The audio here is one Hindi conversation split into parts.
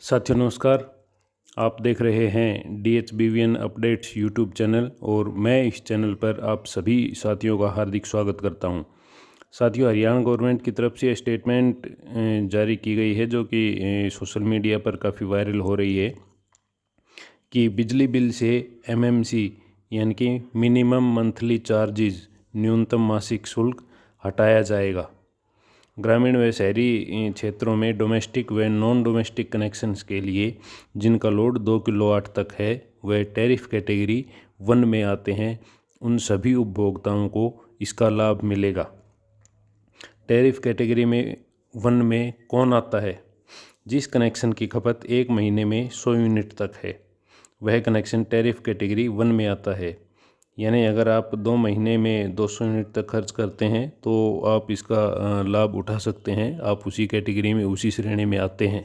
साथियों नमस्कार। आप देख रहे हैं DHBVN अपडेट्स यूट्यूब चैनल और मैं इस चैनल पर आप सभी साथियों का हार्दिक स्वागत करता हूं। साथियों, हरियाणा गवर्नमेंट की तरफ से स्टेटमेंट जारी की गई है जो कि सोशल मीडिया पर काफ़ी वायरल हो रही है कि बिजली बिल से MMC यानी कि मिनिमम मंथली चार्जेस न्यूनतम मासिक शुल्क हटाया जाएगा। ग्रामीण व शहरी क्षेत्रों में डोमेस्टिक व नॉन डोमेस्टिक कनेक्शंस के लिए जिनका लोड 2 किलोवाट तक है व टैरिफ कैटेगरी 1 में आते हैं, उन सभी उपभोक्ताओं को इसका लाभ मिलेगा। टैरिफ कैटेगरी में 1 में कौन आता है? जिस कनेक्शन की खपत 1 महीने में 100 यूनिट तक है वह कनेक्शन टैरिफ कैटेगरी 1 में आता है। यानी अगर आप 2 महीने में 200 यूनिट तक खर्च करते हैं तो आप इसका लाभ उठा सकते हैं। आप उसी कैटेगरी में, उसी श्रेणी में आते हैं।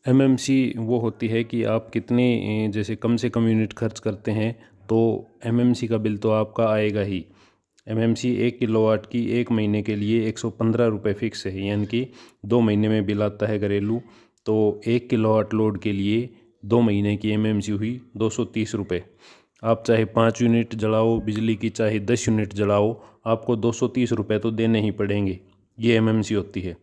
MMC वो होती है कि आप कितने जैसे कम से कम यूनिट खर्च करते हैं तो MMC का बिल तो आपका आएगा ही। MMC 1 किलोवाट की 1 महीने के लिए 115 रुपये फिक्स है, यानी कि 2 महीने में बिल आता है घरेलू। तो 1 किलोवाट लोड के लिए 2 महीने की MMC हुई 230 रुपये। आप चाहे 5 यूनिट जलाओ बिजली की, चाहे 10 यूनिट जलाओ, आपको 230 रुपये तो देने ही पड़ेंगे। ये MMC होती है।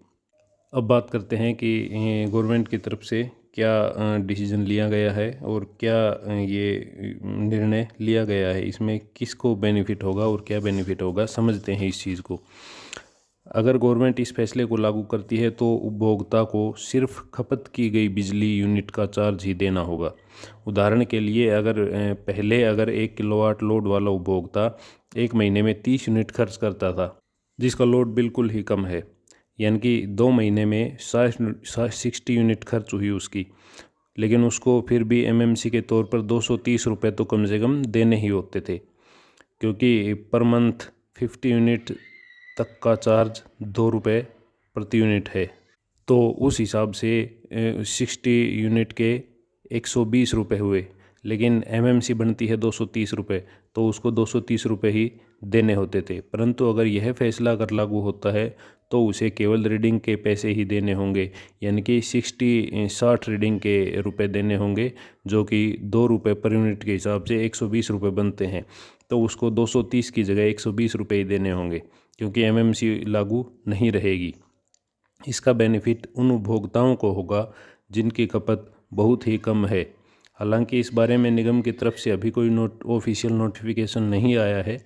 अब बात करते हैं कि गवर्नमेंट की तरफ से क्या डिसीज़न लिया गया है और क्या ये निर्णय लिया गया है, इसमें किसको बेनिफिट होगा और क्या बेनिफिट होगा, समझते हैं इस चीज़ को। अगर गवर्नमेंट इस फैसले को लागू करती है तो उपभोक्ता को सिर्फ खपत की गई बिजली यूनिट का चार्ज ही देना होगा। उदाहरण के लिए अगर 1 किलोवाट लोड वाला उपभोक्ता 1 महीने में 30 यूनिट खर्च करता था, जिसका लोड बिल्कुल ही कम है, यानी कि 2 महीने में 60 यूनिट खर्च हुई उसकी, लेकिन उसको फिर भी MMC के तौर पर 230 रुपये तो कम से कम देने ही होते थे, क्योंकि पर मंथ 50 यूनिट तक का चार्ज 2 रुपये प्रति यूनिट है। तो उस हिसाब से 60 यूनिट के 120 रुपये हुए, लेकिन MMC बनती है 230 रुपये, तो उसको 230 रुपये ही देने होते थे। परंतु अगर यह फैसला अगर लागू होता है तो उसे केवल रीडिंग के पैसे ही देने होंगे, यानी कि 60 रीडिंग के रुपए देने होंगे, जो कि 2 रुपये पर यूनिट के हिसाब से 120 रुपये बनते हैं। तो उसको 230 की जगह 120 रुपये ही देने होंगे, क्योंकि MMC लागू नहीं रहेगी। इसका बेनिफिट उन उपभोक्ताओं को होगा जिनकी खपत बहुत ही कम है। हालांकि इस बारे में निगम की तरफ से अभी कोई ऑफिशियल नोटिफिकेशन नहीं आया है।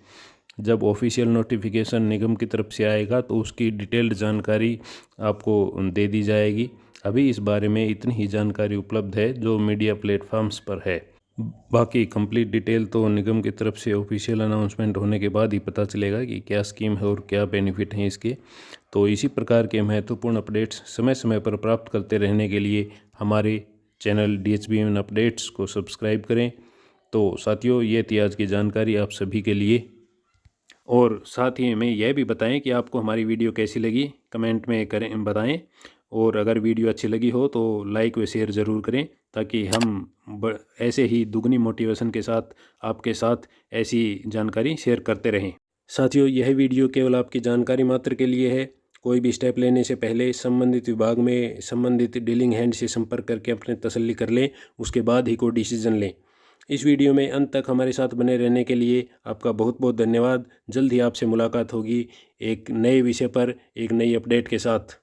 जब ऑफिशियल नोटिफिकेशन निगम की तरफ से आएगा तो उसकी डिटेल्ड जानकारी आपको दे दी जाएगी। अभी इस बारे में इतनी ही जानकारी उपलब्ध है जो मीडिया प्लेटफॉर्म्स पर है। बाकी कंप्लीट डिटेल तो निगम की तरफ से ऑफिशियल अनाउंसमेंट होने के बाद ही पता चलेगा कि क्या स्कीम है और क्या बेनिफिट हैं इसके। तो इसी प्रकार के महत्वपूर्ण अपडेट्स समय समय पर प्राप्त करते रहने के लिए हमारे चैनल DHBVN अपडेट्स को सब्सक्राइब करें। तो साथियों, ये थी आज की जानकारी आप सभी के लिए। और साथ ही हमें यह भी बताएं कि आपको हमारी वीडियो कैसी लगी, कमेंट में करें बताएं। और अगर वीडियो अच्छी लगी हो तो लाइक व शेयर ज़रूर करें, ताकि हम ऐसे ही दुगनी मोटिवेशन के साथ आपके साथ ऐसी जानकारी शेयर करते रहें। साथियों, यह वीडियो केवल आपकी जानकारी मात्र के लिए है। कोई भी स्टेप लेने से पहले संबंधित विभाग में संबंधित डीलिंग हैंड से संपर्क करके अपने तसल्ली कर लें, उसके बाद ही कोई डिसीजन लें। इस वीडियो में अंत तक हमारे साथ बने रहने के लिए आपका बहुत बहुत धन्यवाद। जल्द ही आपसे मुलाकात होगी एक नए विषय पर, एक नई अपडेट के साथ।